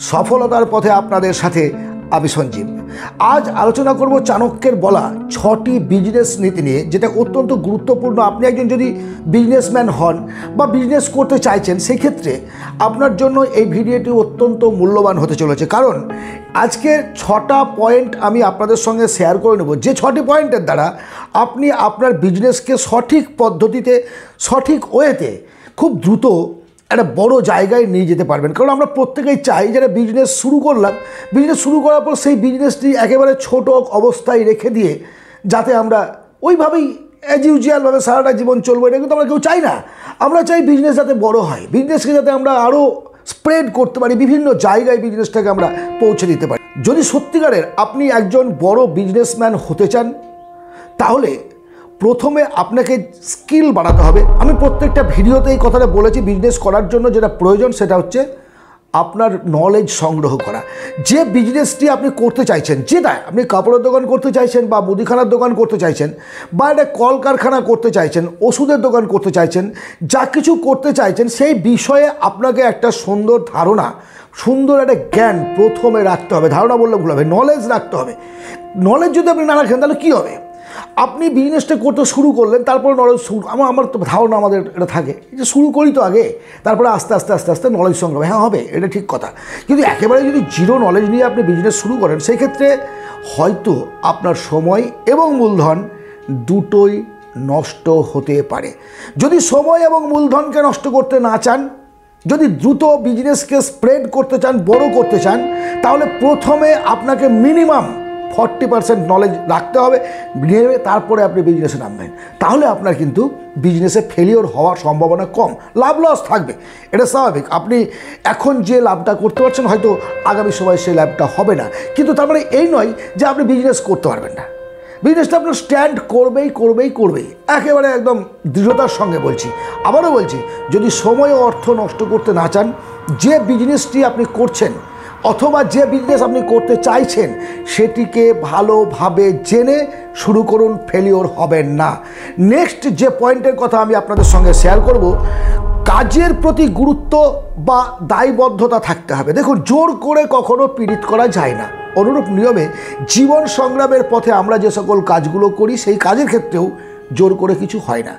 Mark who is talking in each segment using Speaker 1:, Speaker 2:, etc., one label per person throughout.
Speaker 1: সফলতার পথে আপনাদের সাথে আমি সঞ্জীব। আজ আলোচনা করব চাণক্যের বলা 6টি বিজনেস নীতি নিয়ে, যেটা অত্যন্ত গুরুত্বপূর্ণ। আপনি একজন যদি বিজনেসম্যান হন বা বিজনেস করতে চাইছেন, সেই ক্ষেত্রে আপনার জন্য এই ভিডিওটি অত্যন্ত মূল্যবান হতে চলেছে। কারণ আজকে 6টা পয়েন্ট আমি আপনাদের সঙ্গে শেয়ার করে নেব, যে 6টি পয়েন্টের দ্বারা আপনি আপনার বিজনেসকে সঠিক পদ্ধতিতে, সঠিক ওয়েতে খুব দ্রুত একটা বড় জায়গায় নিয়ে যেতে পারবেন। কারণ আমরা প্রত্যেকেই চাই যারা বিজনেস শুরু করলাম, বিজনেস শুরু করার পর সেই বিজনেসটি একেবারে ছোট অবস্থায় রেখে দিয়ে যাতে আমরা ওইভাবেই অ্যাজ ইউজুয়ালভাবে সারাটা জীবন চলবো, এটা কিন্তু আমরা কেউ চাই না। আমরা চাই বিজনেস যাতে বড় হয়, বিজনেসকে যাতে আমরা আরও স্প্রেড করতে পারি, বিভিন্ন জায়গায় বিজনেসটাকে আমরা পৌঁছে দিতে পারি। যদি সত্যিকারের আপনি একজন বড় বিজনেসম্যান হতে চান, তাহলে প্রথমে আপনাকে স্কিল বাড়াতে হবে। আমি প্রত্যেকটা ভিডিওতে এই কথাটা বলেছি, বিজনেস করার জন্য যেটা প্রয়োজন সেটা হচ্ছে আপনার নলেজ সংগ্রহ করা। যে বিজনেসটি আপনি করতে চাইছেন, যেটা আপনি কাপড়ের দোকান করতে চাইছেন বা মুদিখানার দোকান করতে চাইছেন বা একটা কলকারখানা করতে চাইছেন, ওষুধের দোকান করতে চাইছেন, যা কিছু করতে চাইছেন, সেই বিষয়ে আপনাকে একটা সুন্দর ধারণা, সুন্দর একটা জ্ঞান প্রথমে রাখতে হবে। ধারণা বললে ভুল হবে, নলেজ রাখতে হবে। নলেজ যদি আপনি না রাখেন তাহলে কী হবে? আপনি বিজনেসটা করতে শুরু করলেন, তারপরে নলেজ আমার তো ধারণা আমাদের এটা থাকে যে শুরু করি তো আগে, তারপরে আস্তে আস্তে আস্তে আস্তে নলেজ সংগ্রহ। হ্যাঁ হবে, এটা ঠিক কথা। কিন্তু একেবারে যদি জিরো নলেজ নিয়ে আপনি বিজনেস শুরু করেন, সেই ক্ষেত্রে হয়তো আপনার সময় এবং মূলধন দুটোই নষ্ট হতে পারে। যদি সময় এবং মূলধনকে নষ্ট করতে না চান, যদি দ্রুত বিজনেসকে স্প্রেড করতে চান, বড় করতে চান, তাহলে প্রথমে আপনাকে মিনিমাম 40% নলেজ রাখতে হবে, তারপরে আপনি বিজনেসে নামবেন। তাহলে আপনার কিন্তু বিজনেসে ফেলিওর হওয়ার সম্ভাবনা কম, লাভ লস থাকবে, এটা স্বাভাবিক। আপনি এখন যে লাভটা করতে পারছেন হয়তো আগামী সময় সেই লাভটা হবে না, কিন্তু তার মানে এই নয় যে আপনি বিজনেস করতে পারবেন না। বিজনেসটা আপনার স্ট্যান্ড করবেই, একেবারে একদম দৃঢ়তার সঙ্গে বলছি। আবারও বলছি, যদি সময় ও অর্থ নষ্ট করতে না চান, যে বিজনেসটি আপনি করছেন অথবা যে বিজনেস আপনি করতে চাইছেন, সেটিকে ভালোভাবে জেনে শুরু করুন, ফেলিওর হবেন না। নেক্সট যে পয়েন্টের কথা আমি আপনাদের সঙ্গে শেয়ার করব, কাজের প্রতি গুরুত্ব বা দায়বদ্ধতা থাকতে হবে। দেখুন, জোর করে কখনো পীড়িত করা যায় না। অনুরূপ নিয়মে জীবন সংগ্রামের পথে আমরা যে সকল কাজগুলো করি, সেই কাজের ক্ষেত্রেও জোর করে কিছু হয় না।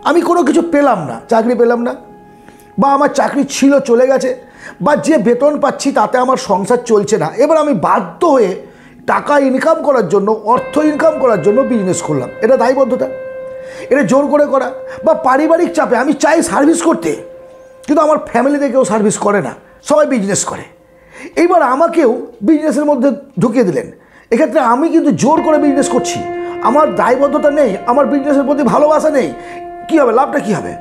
Speaker 1: আমি কোনো কিছু পেলাম না, চাকরি পেলাম না, বা আমার চাকরি ছিল চলে গেছে, বা যে বেতন পাচ্ছি তাতে আমার সংসার চলছে না, এবার আমি বাধ্য হয়ে টাকা ইনকাম করার জন্য, অর্থ ইনকাম করার জন্য বিজনেস করলাম। এটা দায়বদ্ধতা, এটা জোর করে করা। বা পারিবারিক চাপে আমি চাই সার্ভিস করতে, কিন্তু আমার ফ্যামিলিতে কেউ সার্ভিস করে না, সবাই বিজনেস করে। এইবার আমাকেও বিজনেসের মধ্যে ঢুকিয়ে দিলেন, এক্ষেত্রে আমি কিন্তু জোর করে বিজনেস করছি, আমার দায়বদ্ধতা নেই, আমার বিজনেসের প্রতি ভালোবাসা নেই। কী হবে? লাভটা কী হবে?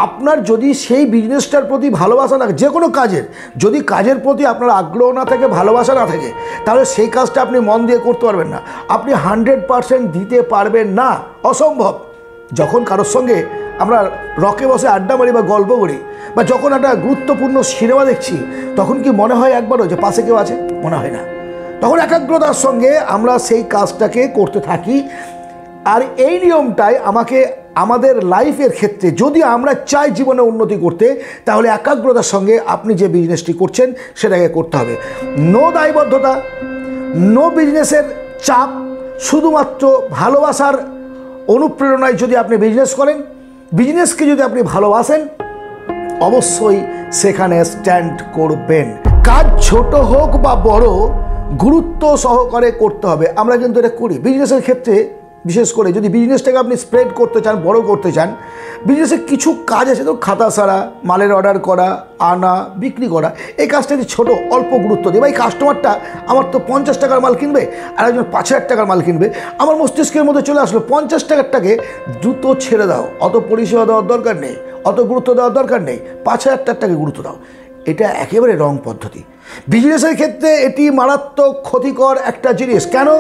Speaker 1: আপনার যদি সেই বিজনেসটার প্রতি ভালোবাসা না, যে কোনো কাজের যদি কাজের প্রতি আপনার আগ্রহ না থাকে, ভালোবাসা না থাকে, তাহলে সেই কাজটা আপনি মন দিয়ে করতে পারবেন না, আপনি 100% দিতে পারবেন না, অসম্ভব। যখন কারোর সঙ্গে আমরা রকে বসে আড্ডা মারি বা গল্প করি, বা যখন একটা গুরুত্বপূর্ণ সিনেমা দেখছি, তখন কি মনে হয় একবারও যে পাশে কেউ আছে? মনে হয় না। তখন একাগ্রতার সঙ্গে আমরা সেই কাজটাকে করতে থাকি। আর এই নিয়মটাই আমাদের লাইফের ক্ষেত্রে, যদি আমরা চাই জীবনে উন্নতি করতে, তাহলে একাগ্রতার সঙ্গে আপনি যে বিজনেসটি করছেন সেটাকে করতে হবে। নো দায়বদ্ধতা, নো বিজনেসের চাপ, শুধুমাত্র ভালোবাসার অনুপ্রেরণায় যদি আপনি বিজনেস করেন, বিজনেসকে যদি আপনি ভালোবাসেন, অবশ্যই সেখানে স্ট্যান্ড করবেন। কাজ ছোট হোক বা বড়, গুরুত্ব সহকারে করতে হবে। আমরা কিন্তু এটা করি বিজনেসের ক্ষেত্রে। বিশেষ করে যদি বিজনেসটাকে আপনি স্প্রেড করতে চান, বড় করতে চান, বিজনেসে কিছু কাজ আছে, তো খাতা সারা, মালের অর্ডার করা, আনা, বিক্রি করা, এই কাজটা যদি ছোটো, অল্প গুরুত্ব দিয়ে, ভাই কাস্টমারটা আমার তো 50 টাকার মাল কিনবে আর একজন 5000 টাকার মাল কিনবে, আমার মস্তিষ্কের মধ্যে চলে আসলো 50 টাকারটাকে দ্রুত ছেড়ে দাও, অত পরিষেবা দেওয়ার দরকার নেই, অত গুরুত্ব দেওয়ার দরকার নেই, 5000 টাকাকে গুরুত্ব দাও। এটা একেবারে রং পদ্ধতি। বিজনেসের ক্ষেত্রে এটি মারাত্মক ক্ষতিকর একটা জিনিস। কেন?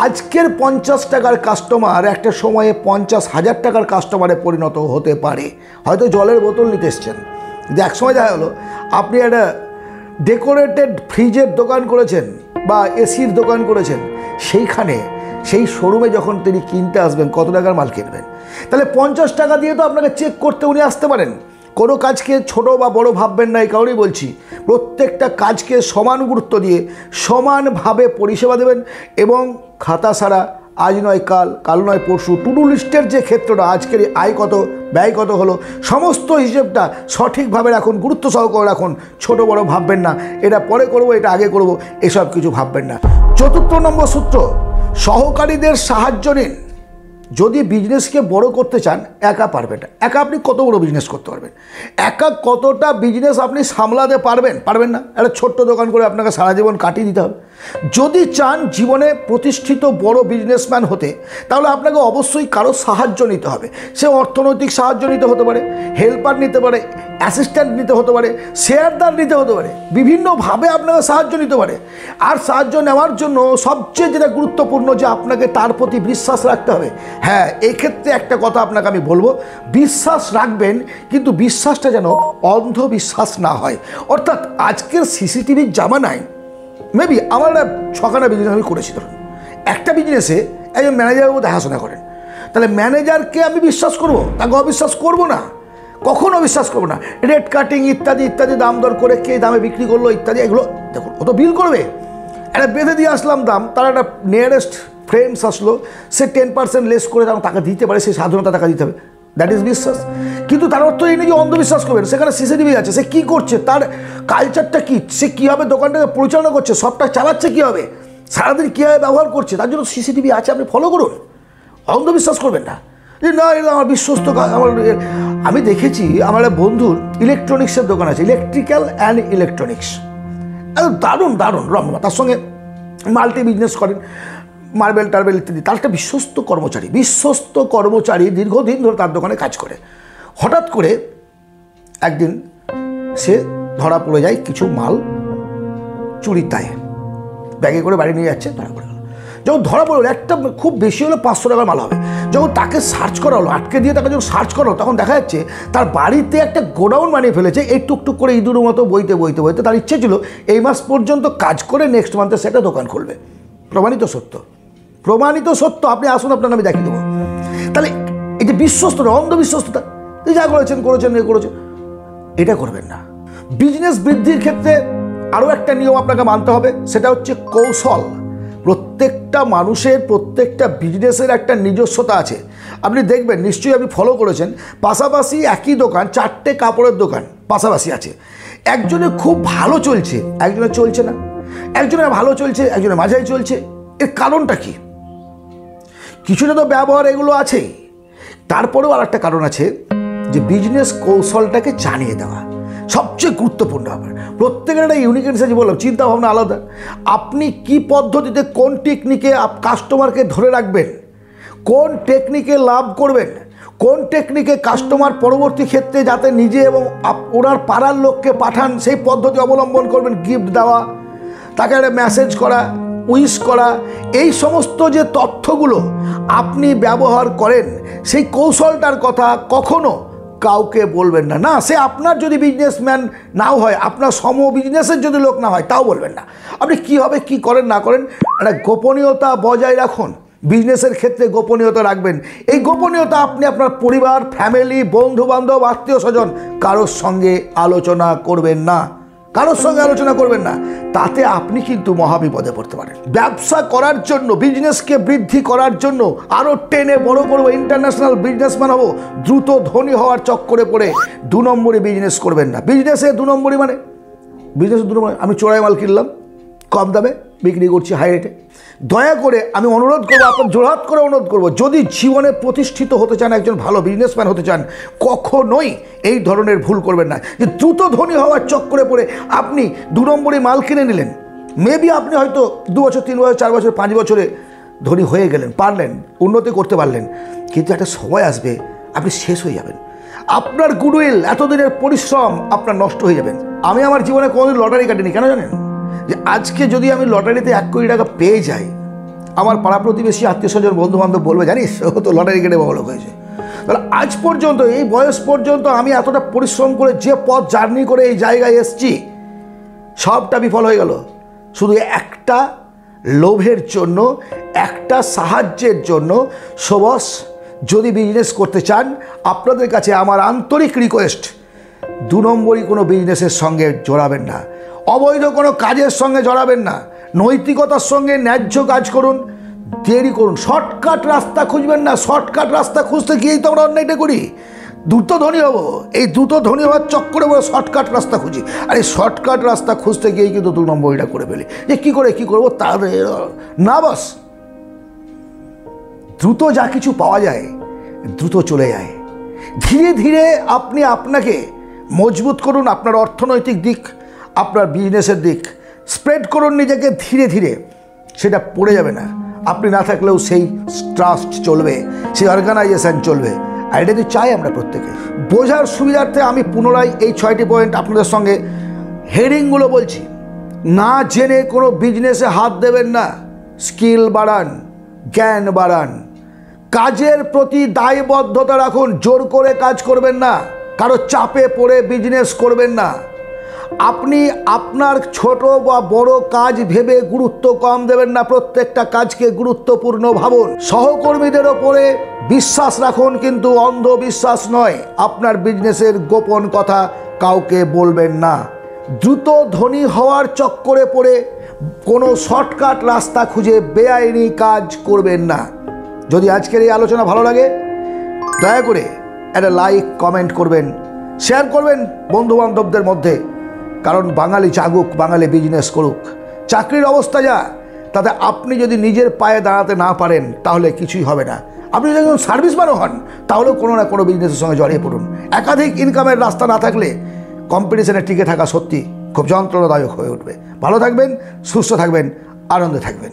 Speaker 1: আজকের 50 টাকার কাস্টমার একটা সময়ে 50,000 টাকার কাস্টমারে পরিণত হতে পারে। হয়তো জলের বোতল নিতে এসছেন, যে একসময় দেখা হলো আপনি একটা ডেকোরেটেড ফ্রিজের দোকান করেছেন বা এসির দোকান করেছেন, সেইখানে সেই শোরুমে যখন তিনি কিনতে আসবেন, কত টাকার মাল কিনবেন? তাহলে 50 টাকা দিয়ে তো আপনাকে চেক করতে উনি আসতে পারেন, কোনো কাজকে ছোট বা বড় ভাববেন না, এই কারণেই বলছি। প্রত্যেকটা কাজকে সমান গুরুত্ব দিয়ে সমানভাবে পরিষেবা দেবেন এবং খাতা ছাড়া আজ নয় কাল, কাল নয় পরশু, টু ডু লিস্টের যে ক্ষেত্রটা, আজকের আয় কত, ব্যয় কত হলো, সমস্ত হিসেবটা সঠিকভাবে রাখুন, গুরুত্ব সহকারে রাখুন। ছোট বড় ভাববেন না, এটা পরে করব, এটা আগে করব, এসব কিছু ভাববেন না। 4 নম্বর সূত্র, সহকারীদের সাহায্য নিন। যদি বিজনেসকে বড় করতে চান, একা পারবেন না। একা আপনি কত বড় বিজনেস করতে পারবেন? একা কতটা বিজনেস আপনি সামলাতে পারবেন না। একটা ছোট্ট দোকান করে আপনাকে সারা জীবন কাটিয়ে দিতে হবে। যদি চান জীবনে প্রতিষ্ঠিত বড় বিজনেসম্যান হতে, তাহলে আপনাকে অবশ্যই কারো সাহায্য নিতে হবে। সে অর্থনৈতিক সাহায্য নিতে হতে পারে, হেল্পার নিতে পারে, অ্যাসিস্ট্যান্ট নিতে হতে পারে, শেয়ারদার নিতে হতে পারে, বিভিন্নভাবে আপনাকে সাহায্য নিতে পারে। আর সাহায্য নেওয়ার জন্য সবচেয়ে যেটা গুরুত্বপূর্ণ, যে আপনাকে তার প্রতি বিশ্বাস রাখতে হবে। হ্যাঁ, এক্ষেত্রে একটা কথা আপনাকে আমি বলবো, বিশ্বাস রাখবেন, কিন্তু বিশ্বাসটা যেন অন্ধবিশ্বাস না হয়। অর্থাৎ আজকের সিসিটিভির জামানায় মেবি আমার একটা ছখানা বিজনেস আমি করেছি। ধরুন একটা বিজনেসে একজন ম্যানেজারবাবু দেখাশোনা করেন, তাহলে ম্যানেজারকে আমি বিশ্বাস করব? তাকে অবিশ্বাস করব না, কখনো বিশ্বাস করবো না। রেট কাটিং ইত্যাদি ইত্যাদি, দাম দর করে কে দামে বিক্রি করলো ইত্যাদি, এগুলো দেখুন ও তো বিল করবে। একটা বেঁধে দিয়ে আসলাম দাম, তার একটা নিয়ারেস্ট ফ্রেন্ডস আসলো, সে 10% লেস করে তাকে দিতে পারে, সেই স্বাধীনতা টাকা দিতে হবে, দ্যাট ইজ বিশ্বাস। কিন্তু তার অর্থ এই নেই যে অন্ধবিশ্বাস করবেন। সেখানে সিসিটিভি আছে, সে কী করছে, তার কালচারটা কী, সে কীভাবে দোকানটাকে পরিচালনা করছে, সবটা চালাচ্ছে কীভাবে, সারাদিন কীভাবে ব্যবহার করছে, তার জন্য সিসিটিভি আছে, আপনি ফলো করুন। অন্ধবিশ্বাস করবেন না যে না এটা আমার বিশ্বস্ত। আমি দেখেছি আমার বন্ধুর ইলেকট্রনিক্সের দোকান আছে, ইলেকট্রিক্যাল অ্যান্ড ইলেকট্রনিক্স, দারুণ দারুণ রমরমা, তার সঙ্গে মাল্টি বিজনেস করেন, মার্বেল টার্বেল ইত্যাদি। তার একটা বিশ্বস্ত কর্মচারী দীর্ঘদিন ধরে তার দোকানে কাজ করে। হঠাৎ করে একদিন সে ধরা পড়ে যায় কিছু মাল চুরির দায়ে, ব্যাগে করে বাড়ি নিয়ে যাচ্ছে, ধরা পড়ে গেল। যখন ধরা পড়ে গেলো, একটা খুব বেশি হলে 500 টাকার মাল হবে। যখন তাকে সার্চ করা হলো, আটকে দিয়ে তাকে যখন সার্চ করা হলো, তখন দেখা যাচ্ছে তার বাড়িতে একটা গোডাউন বানিয়ে ফেলেছে। এই টুকটুক করে ইঁদুর মতো বইতে বইতে বইতে তার ইচ্ছে ছিল এই মাস পর্যন্ত কাজ করে নেক্সট মান্থে সেটা দোকান খুলবে। প্রমাণিত সত্য। আপনি আসুন, আপনাকে আমি দেখিয়ে দেবো। তাহলে এই যে বিশ্বস্ততা, অন্ধবিশ্বস্ততা, যা করেছেন এটা করবেন না। বিজনেস বৃদ্ধির ক্ষেত্রে আরও একটা নিয়ম আপনাকে মানতে হবে, সেটা হচ্ছে কৌশল। প্রত্যেকটা মানুষের, প্রত্যেকটা বিজনেসের একটা নিজস্বতা আছে। আপনি দেখবেন, নিশ্চয়ই আপনি ফলো করেছেন, পাশাপাশি একই দোকান, 4টে কাপড়ের দোকান পাশাপাশি আছে। একজনের খুব ভালো চলছে, একজনের চলছে না, একজনের ভালো চলছে, একজনের মাঝারি চলছে। এর কারণটা কি? কিছুটা তো ব্যবহার এগুলো আছেই, তারপরেও আর একটা কারণ আছে, যে বিজনেস কৌশলটাকে জানিয়ে দেওয়া সবচেয়ে গুরুত্বপূর্ণ ব্যাপার। প্রত্যেকের একটা ইউনিকেন্স আছে, বললাম, চিন্তা ভাবনা আলাদা। আপনি কি পদ্ধতিতে, কোন টেকনিকে কাস্টমারকে ধরে রাখবেন, কোন টেকনিকে লাভ করবেন, কোন টেকনিকে কাস্টমার পরবর্তী ক্ষেত্রে যাতে নিজে এবং ওনার পাড়ার লোককে পাঠান, সেই পদ্ধতি অবলম্বন করবেন। গিফট দেওয়া, তাকে একটা মেসেজ করা, উইশ করা, এই সমস্ত যে তথ্যগুলো আপনি ব্যবহার করেন, সেই কৌশলটার কথা কখনো কাউকে বলবেন না। সে আপনার যদি বিজনেসম্যান নাও হয়, আপনার সম বিজনেসের যদি লোক না হয়, তাও বলবেন না। আপনি কীভাবে কী করেন না করেন, একটা গোপনীয়তা বজায় রাখুন। বিজনেসের ক্ষেত্রে গোপনীয়তা রাখবেন। এই গোপনীয়তা আপনি আপনার পরিবার, ফ্যামিলি, বন্ধুবান্ধব, আত্মীয় স্বজন কারোর সঙ্গে আলোচনা করবেন না, তাতে আপনি কিন্তু মহাবিপদে পড়তে পারেন। ব্যবসা করার জন্য, বিজনেসকে বৃদ্ধি করার জন্য, আরও টেনে বড় করবো, ইন্টারন্যাশনাল বিজনেসম্যান হবো, দ্রুত ধনী হওয়ার চক্করে পড়ে 2 নম্বরে বিজনেস করবেন না। বিজনেসে 2 নম্বরই মানে আমি চোরাই মাল কিনলাম, কম দামে বিক্রি করছি হাই রেটে। দয়া করে আমি অনুরোধ করবো, আপনার জোরহাত করে অনুরোধ করবো, যদি জীবনে প্রতিষ্ঠিত হতে চান, একজন ভালো বিজনেসম্যান হতে চান, কখনোই এই ধরনের ভুল করবেন না, যে দ্রুত ধনী হওয়ার চক্করে পড়ে আপনি 2 নম্বরে মাল কিনে নিলেন। মেবি আপনি হয়তো 2 বছর, 3 বছর, 4 বছর, 5 বছরে ধনী হয়ে গেলেন, পারলেন, উন্নতি করতে পারলেন, কিন্তু একটা সময় আসবে আপনি শেষ হয়ে যাবেন। আপনার গুডউইল, এতদিনের পরিশ্রম আপনার নষ্ট হয়ে যাবেন। আমি আমার জীবনে কোনোদিন লটারি কাটিনি, কেন জানেন? যে আজকে যদি আমি লটারিতে 1 কোটি টাকা পেয়ে যাই, আমার পাড়া প্রতিবেশী, আত্মীয় স্বজন, বন্ধু বান্ধব বলবে, জানিস ও তো লটারি কেটে বড়লোক হয়েছে। তাহলে আজ পর্যন্ত, এই বয়স পর্যন্ত আমি এতটা পরিশ্রম করে যে পথ জার্নি করে এই জায়গায় এসেছি, সবটা বিফল হয়ে গেল শুধু একটা লোভের জন্য, একটা সাহায্যের জন্য। সবস, যদি বিজনেস করতে চান, আপনাদের কাছে আমার আন্তরিক রিকোয়েস্ট, দু নম্বরই কোনো বিজনেসের সঙ্গে জড়াবেন না, অবৈধ কোনো কাজের সঙ্গে জড়াবেন না, নৈতিকতার সঙ্গে ন্যায্য কাজ করুন, দেরি করুন, শর্টকাট রাস্তা খুঁজবেন না। শর্টকাট রাস্তা খুঁজতে গিয়েই তো আমরা অন্যায়টা করি। দ্রুত ধনী হবো, এই দ্রুত ধনী হওয়ার চক্করে বলে শর্টকাট রাস্তা খুঁজি, আর এই শর্টকাট রাস্তা খুঁজতে গিয়েই কিন্তু 2 নম্বরটা করে ফেলি, যে কী করবো তার না। বাস দ্রুত যা কিছু পাওয়া যায় দ্রুত চলে যায়। ধীরে ধীরে আপনি আপনাকে মজবুত করুন, আপনার অর্থনৈতিক দিক, আপনার বিজনেসের দিক স্প্রেড করুন নিজেকে ধীরে ধীরে, সেটা পড়ে যাবে না। আপনি না থাকলেও সেই ট্রাস্ট চলবে, সেই অর্গানাইজেশন চলবে। আর এটা তো চাই আমরা প্রত্যেকে। বোঝার সুবিধার্থে আমি পুনরায় এই 6টি পয়েন্ট আপনাদের সঙ্গে হেডিংগুলো বলছি। না জেনে কোনো বিজনেসে হাত দেবেন না, স্কিল বাড়ান, জ্ঞান বাড়ান, কাজের প্রতি দায়বদ্ধতা রাখুন, জোর করে কাজ করবেন না, কারো চাপে পড়ে বিজনেস করবেন না। আপনি আপনার ছোট বা বড় কাজ ভেবে গুরুত্ব কম দেবেন না, প্রত্যেকটা কাজকে গুরুত্বপূর্ণ ভাবুন। সহকর্মীদের ওপরে বিশ্বাস রাখুন, কিন্তু অন্ধবিশ্বাস নয়। আপনার বিজনেসের গোপন কথা কাউকে বলবেন না। দ্রুত ধনী হওয়ার চক্করে পড়ে কোনো শর্টকাট রাস্তা খুঁজে বেআইনি কাজ করবেন না। যদি আজকের এই আলোচনা ভালো লাগে দয়া করে একটা লাইক কমেন্ট করবেন, শেয়ার করবেন বন্ধুবান্ধবদের মধ্যে। কারণ বাঙালি জাগুক, বাঙালি বিজনেস করুক। চাকরির অবস্থা যা, তাতে আপনি যদি নিজের পায়ে দাঁড়াতে না পারেন তাহলে কিছুই হবে না। আপনি যদি একজন সার্ভিসম্যানও হন তাহলেও কোনো না কোনো বিজনেসের সঙ্গে জড়িয়ে পড়ুন। একাধিক ইনকামের রাস্তা না থাকলে কম্পিটিশনে টিকে থাকা সত্যি খুব যন্ত্রণাদায়ক হয়ে উঠবে। ভালো থাকবেন, সুস্থ থাকবেন, আনন্দে থাকবেন।